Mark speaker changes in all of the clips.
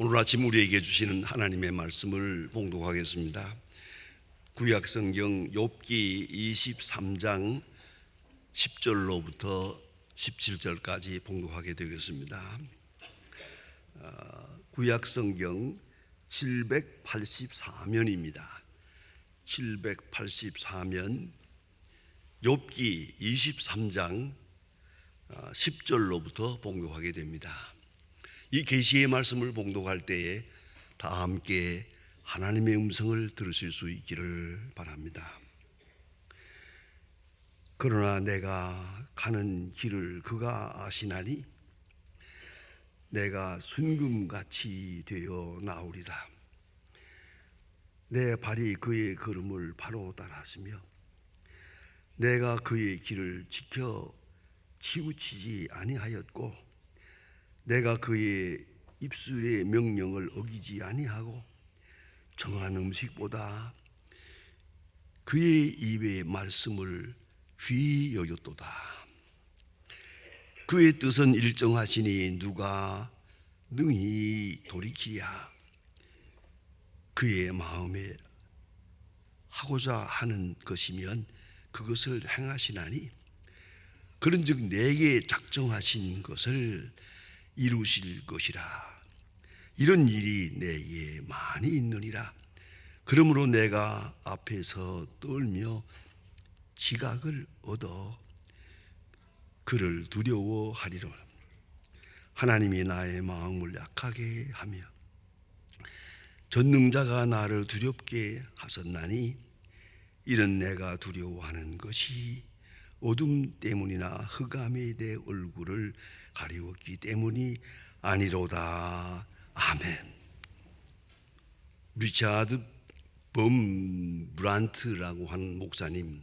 Speaker 1: 오늘 아침 우리에게 주시는 하나님의 말씀을 봉독하겠습니다. 구약성경 욥기 23장 10절로부터 17절까지 봉독하게 되겠습니다. 구약성경 784면입니다. 784면 욥기 23장 10절로부터 봉독하게 됩니다. 이 계시의 말씀을 봉독할 때에 다 함께 하나님의 음성을 들으실 수 있기를 바랍니다. 그러나 내가 가는 길을 그가 아시나니 내가 순금같이 되어 나오리라. 내 발이 그의 걸음을 바로 따랐으며 내가 그의 길을 지켜 치우치지 아니하였고 내가 그의 입술의 명령을 어기지 아니하고 정한 음식보다 그의 입의 말씀을 귀히 여겼도다. 그의 뜻은 일정하시니 누가 능히 돌이키랴. 그의 마음에 하고자 하는 것이면 그것을 행하시나니 그런즉 내게 작정하신 것을 이루실 것이라. 이런 일이 내게 많이 있느니라. 그러므로 내가 앞에서 떨며 지각을 얻어 그를 두려워하리라. 하나님이 나의 마음을 약하게 하며 전능자가 나를 두렵게 하셨나니 이런 내가 두려워하는 것이 어둠 때문이나 흑암에 내 얼굴을 가리웠기 때문이 아니로다. 아멘. 리차드 범 브란트라고 하는 목사님,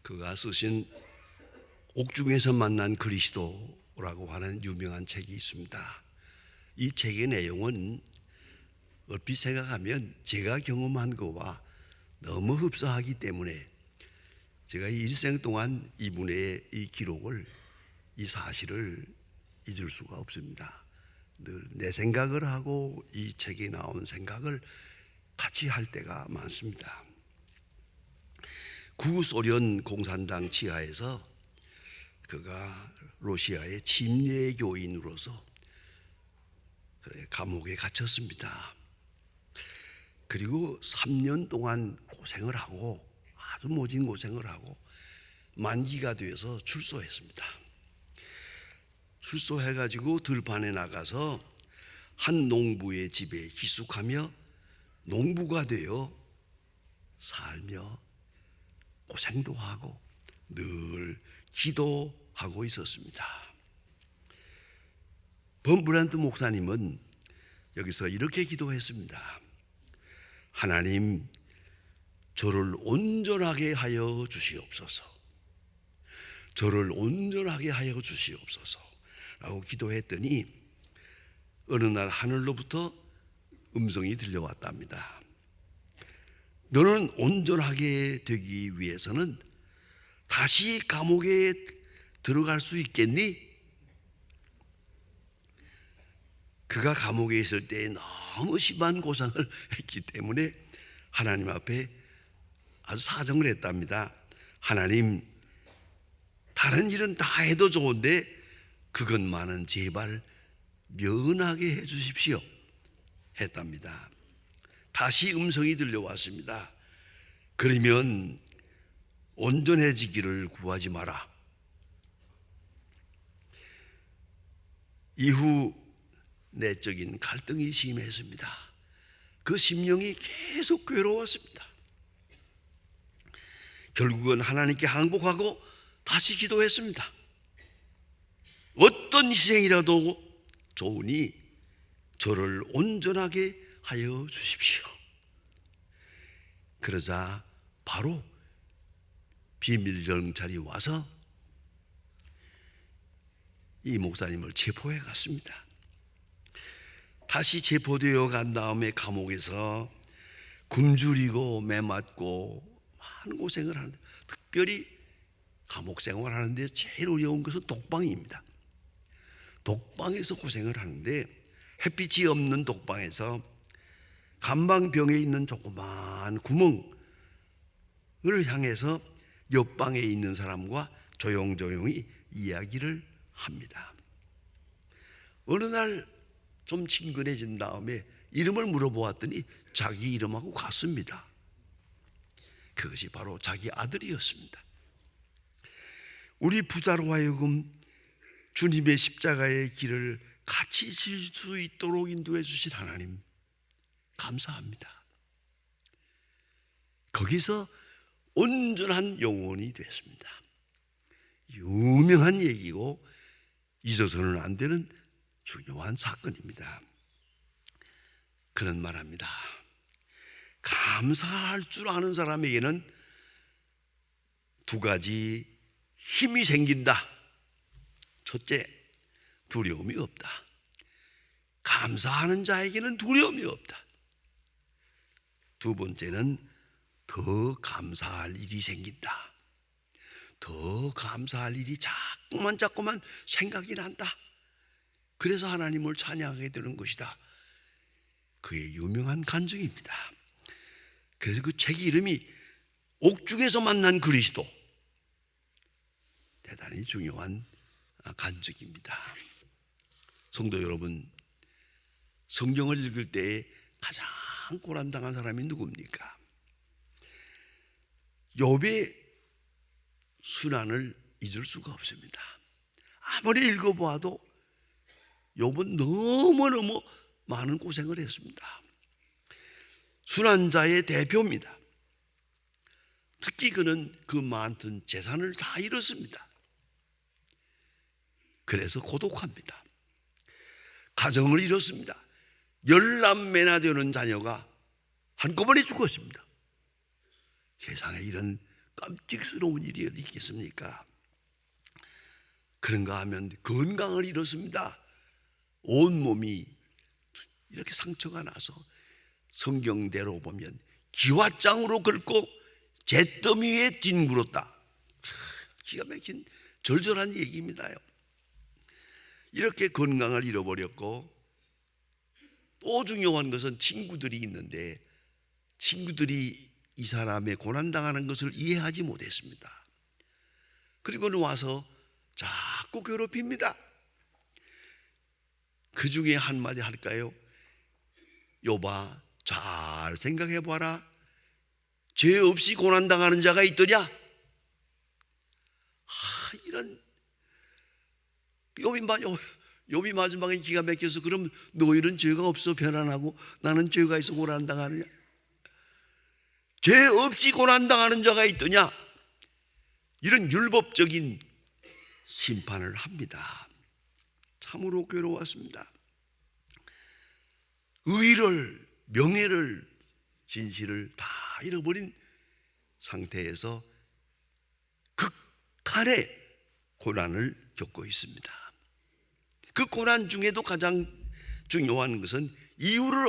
Speaker 1: 그가 쓰신 옥중에서 만난 그리스도라고 하는 유명한 책이 있습니다. 이 책의 내용은 얼핏 생각하면 제가 경험한 것과 너무 흡사하기 때문에 제가 일생 동안 이분의 이 기록을, 이 사실을 잊을 수가 없습니다. 늘 내 생각을 하고 이 책에 나온 생각을 같이 할 때가 많습니다. 구소련 공산당 지하에서 그가 러시아의 침례 교인으로서 감옥에 갇혔습니다. 그리고 3년 동안 고생을 하고, 아주 모진 고생을 하고 만기가 되어서 출소했습니다. 출소해가지고 들판에 나가서 한 농부의 집에 기숙하며 농부가 되어 살며 고생도 하고 늘 기도하고 있었습니다. 범브란트 목사님은 여기서 이렇게 기도했습니다. 하나님, 저를 온전하게 하여 주시옵소서. 저를 온전하게 하여 주시옵소서 라고 기도했더니 어느 날 하늘로부터 음성이 들려왔답니다. 너는 온전하게 되기 위해서는 다시 감옥에 들어갈 수 있겠니? 그가 감옥에 있을 때 너무 심한 고생을 했기 때문에 하나님 앞에 아주 사정을 했답니다. 하나님, 다른 일은 다 해도 좋은데 그것만은 제발 면하게 해 주십시오 했답니다. 다시 음성이 들려왔습니다. 그러면 온전해지기를 구하지 마라. 이후 내적인 갈등이 심했습니다. 그 심령이 계속 괴로웠습니다. 결국은 하나님께 항복하고 다시 기도했습니다. 어떤 희생이라도 좋으니 저를 온전하게 하여 주십시오. 그러자 바로 비밀경찰이 와서 이 목사님을 체포해 갔습니다. 다시 체포되어 간 다음에 감옥에서 굶주리고 매맞고 많은 고생을 하는데, 특별히 감옥 생활하는데 제일 어려운 것은 독방입니다. 독방에서 고생을 하는데 햇빛이 없는 독방에서 간방병에 있는 조그마한 구멍을 향해서 옆방에 있는 사람과 조용조용히 이야기를 합니다. 어느 날 좀 친근해진 다음에 이름을 물어보았더니 자기 이름하고 같습니다. 그것이 바로 자기 아들이었습니다. 우리 부자로 하여금 주님의 십자가의 길을 같이 질 수 있도록 인도해 주신 하나님 감사합니다. 거기서 온전한 영혼이 됐습니다. 유명한 얘기고 잊어서는 안 되는 중요한 사건입니다. 그런 말합니다. 감사할 줄 아는 사람에게는 두 가지 힘이 생긴다. 첫째, 두려움이 없다. 감사하는 자에게는 두려움이 없다. 두 번째는 더 감사할 일이 생긴다. 더 감사할 일이 자꾸만 생각이 난다. 그래서 하나님을 찬양하게 되는 것이다. 그의 유명한 간증입니다. 그래서 그 책 이름이 옥중에서 만난 그리스도. 대단히 중요한 간증입니다. 성도 여러분, 성경을 읽을 때 가장 고난당한 사람이 누굽니까? 욥의 순환을 잊을 수가 없습니다. 아무리 읽어보아도 욥은 너무너무 많은 고생을 했습니다. 순환자의 대표입니다. 특히 그는 그 많은 재산을 다 잃었습니다. 그래서 고독합니다. 가정을 잃었습니다. 10남매나 되는 자녀가 한꺼번에 죽었습니다. 세상에 이런 깜찍스러운 일이 어디 있겠습니까? 그런가 하면 건강을 잃었습니다. 온몸이 이렇게 상처가 나서 성경대로 보면 기와장으로 긁고 잿더미에 뒹굴었다. 기가 막힌 절절한 얘기입니다요. 이렇게 건강을 잃어버렸고, 또 중요한 것은 친구들이 있는데 친구들이 이 사람의 고난당하는 것을 이해하지 못했습니다. 그리고는 와서 자꾸 괴롭힙니다. 그 중에 한마디 할까요? 욥아, 잘 생각해 봐라. 죄 없이 고난당하는 자가 있더냐? 이런 욥이 마지막에 기가 막혀서 그럼 너희는 죄가 없어 편안하고 나는 죄가 있어 고난당하느냐? 죄 없이 고난당하는 자가 있더냐? 이런 율법적인 심판을 합니다. 참으로 괴로웠습니다. 의를, 명예를, 진실을 다 잃어버린 상태에서 극한의 고난을 겪고 있습니다. 그 고난 중에도 가장 중요한 것은 이유를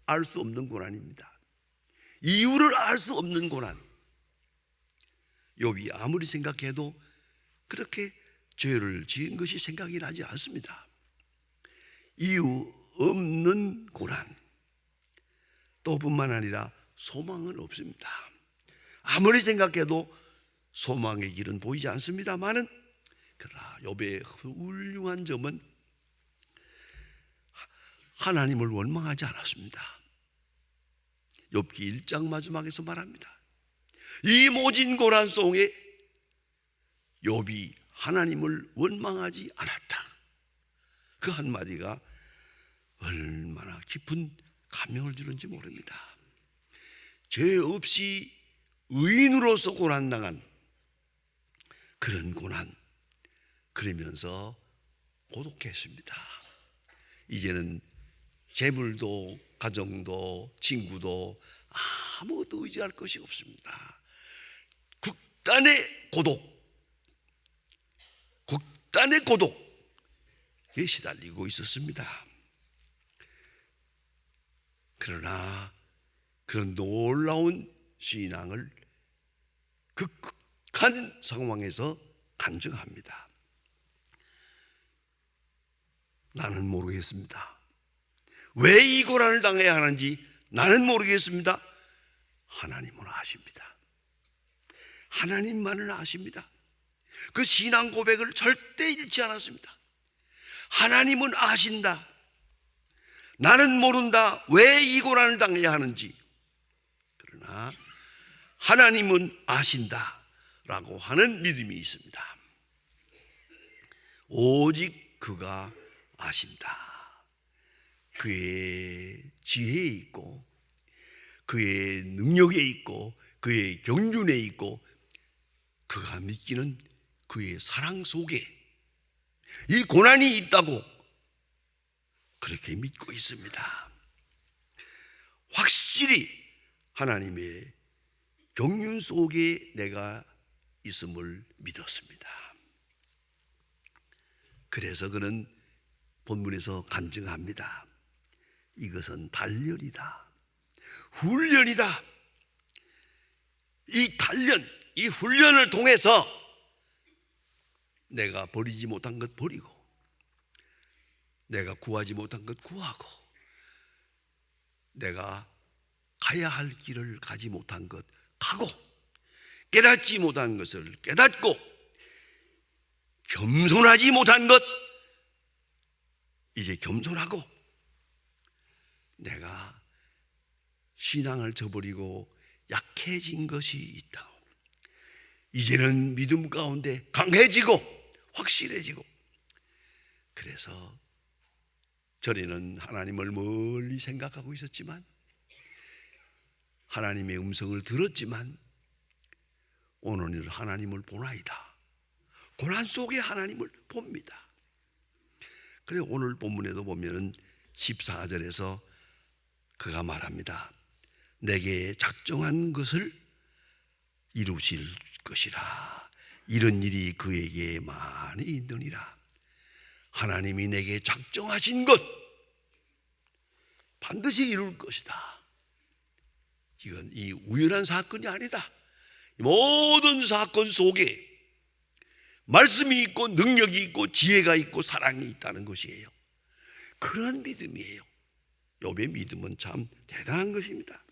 Speaker 1: 알 수 없는 고난입니다. 이유를 알 수 없는 고난. 욥이 아무리 생각해도 그렇게 죄를 지은 것이 생각이 나지 않습니다. 이유 없는 고난. 또 뿐만 아니라 소망은 없습니다. 아무리 생각해도 소망의 길은 보이지 않습니다만은, 그러나 욥의 훌륭한 점은 하나님을 원망하지 않았습니다. 욥기 1장 마지막에서 말합니다. 이 모진 고난 속에 욥이 하나님을 원망하지 않았다. 그 한마디가 얼마나 깊은 감명을 주는지 모릅니다. 죄 없이 의인으로서 고난당한 그런 고난, 그러면서 고독했습니다. 이제는 재물도 가정도 친구도 아무것도 의지할 것이 없습니다. 극단의 고독에 시달리고 있었습니다. 그러나 그런 놀라운 신앙을 극한 상황에서 간증합니다. 나는 모르겠습니다. 왜 이 고난을 당해야 하는지 나는 모르겠습니다. 하나님은 아십니다. 하나님만은 아십니다. 그 신앙 고백을 절대 잃지 않았습니다. 하나님은 아신다. 나는 모른다. 왜 이 고난을 당해야 하는지. 그러나 하나님은 아신다 라고 하는 믿음이 있습니다. 오직 그가 아신다. 그의 지혜에 있고 그의 능력에 있고 그의 경륜에 있고 그가 느끼는 그의 사랑 속에 이 고난이 있다고 그렇게 믿고 있습니다. 확실히 하나님의 경륜 속에 내가 있음을 믿었습니다. 그래서 그는 본문에서 간증합니다. 이것은 단련이다. 훈련이다. 이 단련, 이 훈련을 통해서 내가 버리지 못한 것 버리고 내가 구하지 못한 것 구하고 내가 가야 할 길을 가지 못한 것 가고 깨닫지 못한 것을 깨닫고 겸손하지 못한 것 이제 겸손하고 내가 신앙을 저버리고 약해진 것이 있다. 이제는 믿음 가운데 강해지고 확실해지고 그래서 전에는 하나님을 멀리 생각하고 있었지만 하나님의 음성을 들었지만 오늘은 하나님을 보나이다. 고난 속에 하나님을 봅니다. 그래 오늘 본문에도 보면은 14절에서 그가 말합니다. 내게 작정한 것을 이루실 것이라. 이런 일이 그에게 많이 있느니라. 하나님이 내게 작정하신 것 반드시 이룰 것이다. 이건 이 우연한 사건이 아니다. 모든 사건 속에 말씀이 있고 능력이 있고 지혜가 있고 사랑이 있다는 것이에요. 그런 믿음이에요. 욥의 믿음은 참 대단한 것입니다.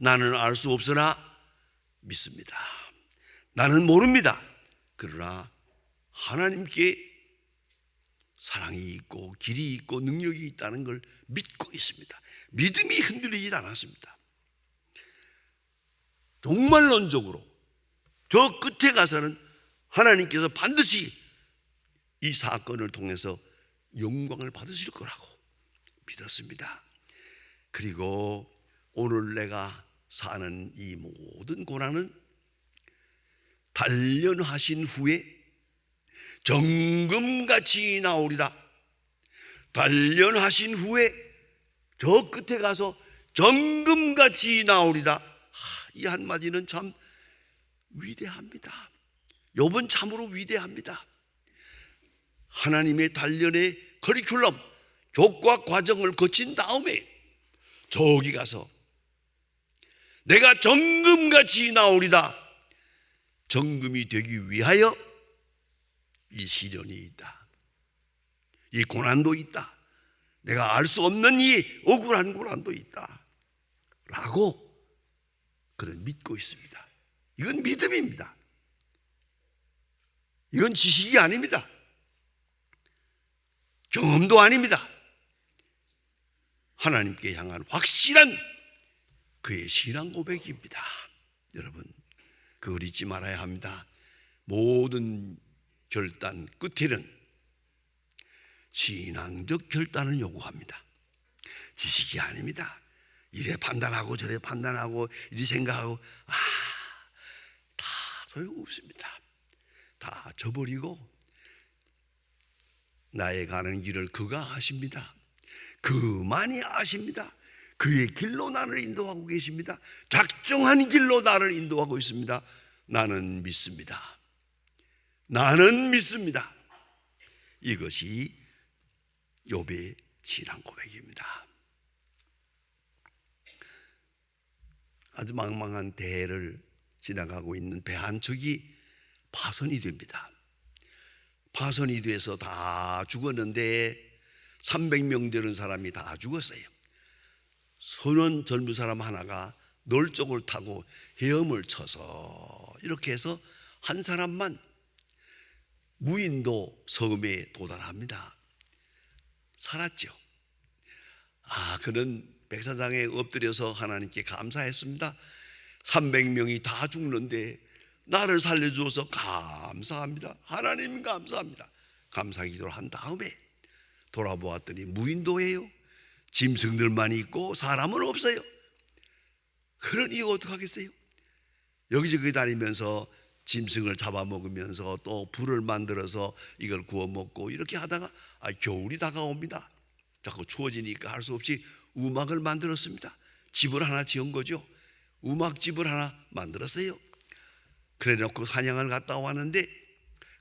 Speaker 1: 나는 알 수 없으나 믿습니다. 나는 모릅니다. 그러나 하나님께 사랑이 있고 길이 있고 능력이 있다는 걸 믿고 있습니다. 믿음이 흔들리지 않았습니다. 종말론적으로 저 끝에 가서는 하나님께서 반드시 이 사건을 통해서 영광을 받으실 거라고 믿었습니다. 그리고 오늘 내가 사는 이 모든 고난은 단련하신 후에 정금같이 나오리다. 단련하신 후에 저 끝에 가서 정금같이 나오리다. 이 한마디는 참 위대합니다. 욥은 참으로 위대합니다. 하나님의 단련의 커리큘럼, 교과 과정을 거친 다음에 저기 가서 내가 정금같이 나오리다. 정금이 되기 위하여 이 시련이 있다. 이 고난도 있다. 내가 알 수 없는 이 억울한 고난도 있다. 라고 그는 믿고 있습니다. 이건 믿음입니다. 이건 지식이 아닙니다. 경험도 아닙니다. 하나님께 향한 확실한 그의 신앙 고백입니다. 여러분, 그걸 잊지 말아야 합니다. 모든 결단 끝에는 신앙적 결단을 요구합니다. 지식이 아닙니다. 이래 판단하고 저래 판단하고 이래 생각하고 다 소용없습니다. 다 저버리고 나의 가는 길을 그가 아십니다. 그만이 아십니다. 그의 길로 나를 인도하고 계십니다. 작정한 길로 나를 인도하고 있습니다. 나는 믿습니다. 나는 믿습니다. 이것이 욥의 신앙 고백입니다. 아주 망망한 대해를 지나가고 있는 배 한 척이 파손이 됩니다. 파손이 돼서 다 죽었는데 300명 되는 사람이 다 죽었어요. 선원 젊은 사람 하나가 널쪽을 타고 헤엄을 쳐서 이렇게 해서 한 사람만 무인도 섬에 도달합니다. 살았죠. 그는 백사장에 엎드려서 하나님께 감사했습니다. 300명이 다 죽는데 나를 살려주어서 감사합니다. 하나님 감사합니다. 감사기도를 한 다음에 돌아보았더니 무인도예요. 짐승들만 있고 사람은 없어요. 그러니 어떡하겠어요? 여기저기 다니면서 짐승을 잡아먹으면서 또 불을 만들어서 이걸 구워 먹고 이렇게 하다가 겨울이 다가옵니다. 자꾸 추워지니까 할 수 없이 우막을 만들었습니다. 집을 하나 지은 거죠. 우막집을 하나 만들었어요. 그래 놓고 사냥을 갔다 왔는데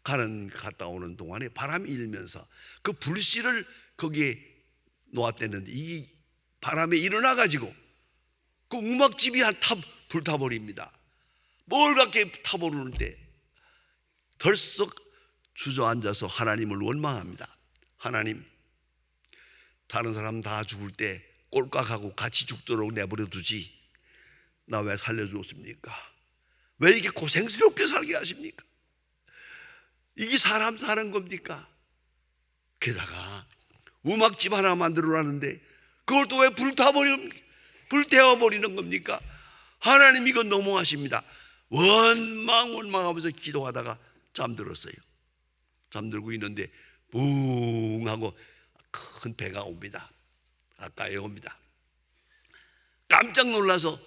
Speaker 1: 갔다 오는 동안에 바람이 일면서 그 불씨를 거기에 놓았댔는데 이 바람에 일어나 가지고 그 우막집이 불타버립니다. 뭘 그렇게 타버리는데 덜썩 주저앉아서 하나님을 원망합니다. 하나님, 다른 사람 다 죽을 때 꼴깍하고 같이 죽도록 내버려 두지 나 왜 살려주었습니까? 왜 이렇게 고생스럽게 살게 하십니까? 이게 사람 사는 겁니까? 게다가 우막집 하나 만들어놨는데 그걸 또 왜 불태워버리는 겁니까? 하나님 이건 너무하십니다. 원망하면서 기도하다가 잠들었어요. 잠들고 있는데 붕 하고 큰 배가 옵니다. 가까이 옵니다. 깜짝 놀라서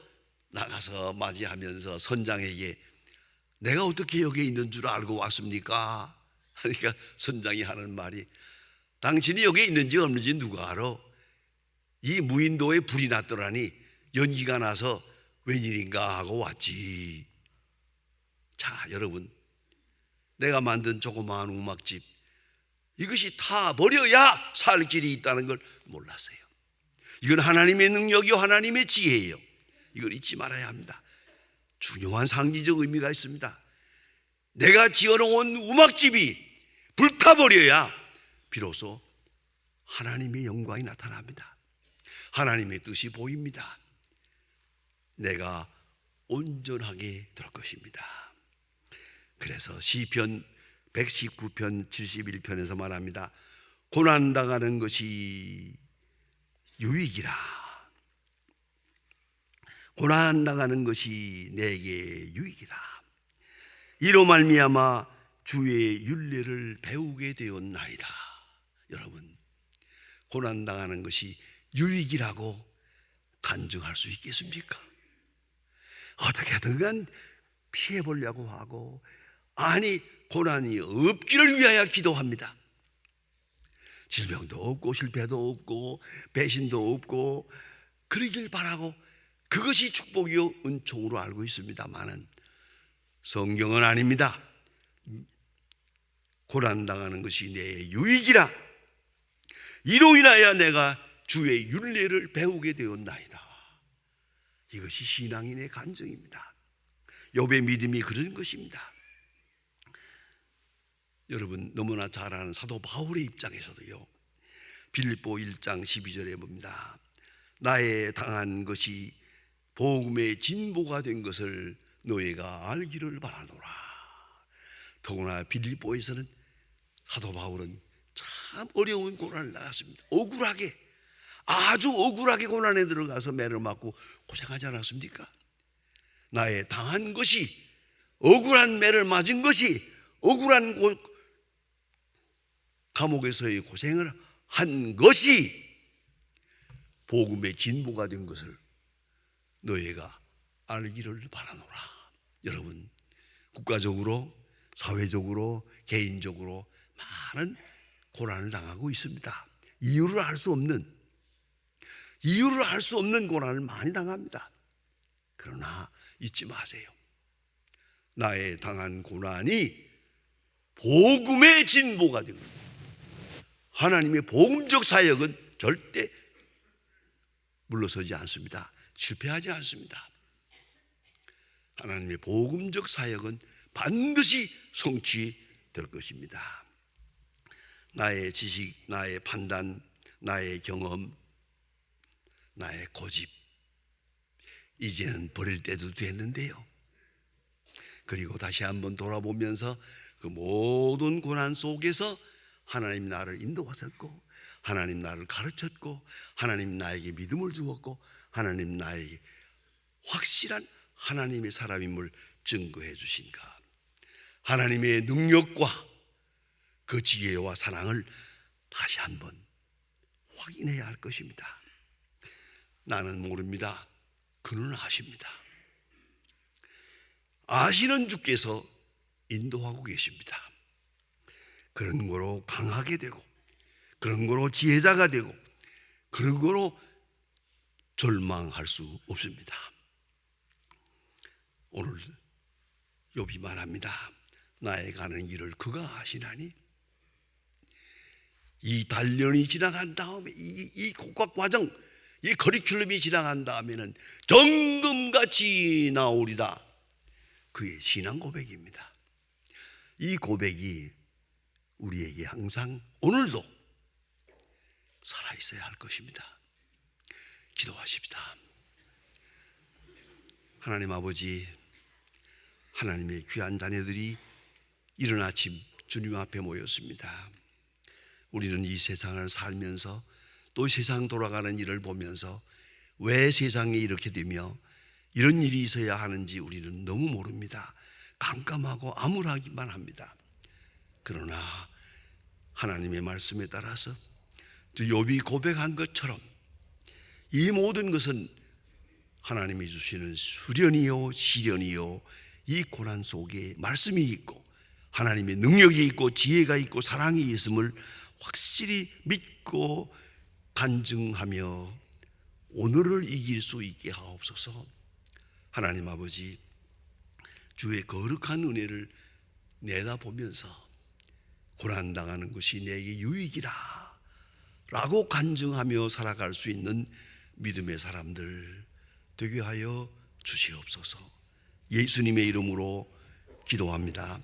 Speaker 1: 나가서 맞이하면서 선장에게 내가 어떻게 여기 있는 줄 알고 왔습니까? 그러니까 선장이 하는 말이 당신이 여기 있는지 없는지 누가 알아? 이 무인도에 불이 났더라니 연기가 나서 웬일인가 하고 왔지. 자, 여러분, 내가 만든 조그마한 우막집 이것이 타버려야 살 길이 있다는 걸 몰랐어요. 이건 하나님의 능력이요 하나님의 지혜예요. 이걸 잊지 말아야 합니다. 중요한 상징적 의미가 있습니다. 내가 지어놓은 우막집이 불타버려야 비로소 하나님의 영광이 나타납니다. 하나님의 뜻이 보입니다. 내가 온전하게 될 것입니다. 그래서 시편 119편 71편에서 말합니다. 고난당하는 것이 유익이라. 고난당하는 것이 내게 유익이다. 이로 말미암아 주의 율례를 배우게 되었나이다. 여러분, 고난당하는 것이 유익이라고 간증할 수 있겠습니까? 어떻게든 간 피해보려고 하고 고난이 없기를 위하여 기도합니다. 질병도 없고 실패도 없고 배신도 없고 그러길 바라고 그것이 축복이요 은총으로 알고 있습니다만은 성경은 아닙니다. 고난당하는 것이 내 유익이라. 이로 인하여 내가 주의 율례를 배우게 되었나이다. 이것이 신앙인의 간증입니다. 욥의 믿음이 그런 것입니다. 여러분 너무나 잘 아는 사도 바울의 입장에서도요, 빌립보 1장 12절에 봅니다. 나의 당한 것이 복음의 진보가 된 것을 너희가 알기를 바라노라. 더구나 빌립보에서는 사도 바울은 참 어려운 고난을 나갔습니다. 억울하게, 아주 억울하게 고난에 들어가서 매를 맞고 고생하지 않았습니까? 나의 당한 것이, 억울한 매를 맞은 것이, 억울한 감옥에서의 고생을 한 것이 복음의 진보가 된 것을 너희가 알기를 바라노라. 여러분, 국가적으로, 사회적으로, 개인적으로 많은 고난을 당하고 있습니다. 이유를 알 수 없는 고난을 많이 당합니다. 그러나 잊지 마세요. 나의 당한 고난이 복음의 진보가 된 겁니다. 하나님의 복음적 사역은 절대 물러서지 않습니다. 실패하지 않습니다. 하나님의 복음적 사역은 반드시 성취될 것입니다. 나의 지식, 나의 판단, 나의 경험, 나의 고집, 이제는 버릴 때도 됐는데요. 그리고 다시 한번 돌아보면서 그 모든 고난 속에서 하나님 나를 인도하셨고, 하나님 나를 가르쳤고, 하나님 나에게 믿음을 주었고, 하나님 나에게 확실한 하나님의 사람임을 증거해 주신가. 하나님의 능력과 그 지혜와 사랑을 다시 한번 확인해야 할 것입니다. 나는 모릅니다. 그는 아십니다. 아시는 주께서 인도하고 계십니다. 그런 거로 강하게 되고, 그런 거로 지혜자가 되고, 그런 거로 절망할 수 없습니다. 오늘 욥이 말합니다. 나의 가는 길을 그가 아시나니. 이 단련이 지나간 다음에, 이 국가 과정, 이 커리큘럼이 지나간 다음에는 정금같이 나오리다. 그의 신앙 고백입니다. 이 고백이 우리에게 항상 오늘도 살아있어야 할 것입니다. 기도하십시다. 하나님 아버지, 하나님의 귀한 자녀들이 이른 아침 주님 앞에 모였습니다. 우리는 이 세상을 살면서 또 세상 돌아가는 일을 보면서 왜 세상에 이렇게 되며 이런 일이 있어야 하는지 우리는 너무 모릅니다. 깜깜하고 암울하기만 합니다. 그러나 하나님의 말씀에 따라서 욥이 고백한 것처럼 이 모든 것은 하나님이 주시는 수련이요 시련이요, 이 고난 속에 말씀이 있고 하나님의 능력이 있고 지혜가 있고 사랑이 있음을 확실히 믿고 간증하며 오늘을 이길 수 있게 하옵소서. 하나님 아버지, 주의 거룩한 은혜를 내다보면서 고난당하는 것이 내게 유익이라 라고 간증하며 살아갈 수 있는 믿음의 사람들 되게 하여 주시옵소서. 예수님의 이름으로 기도합니다.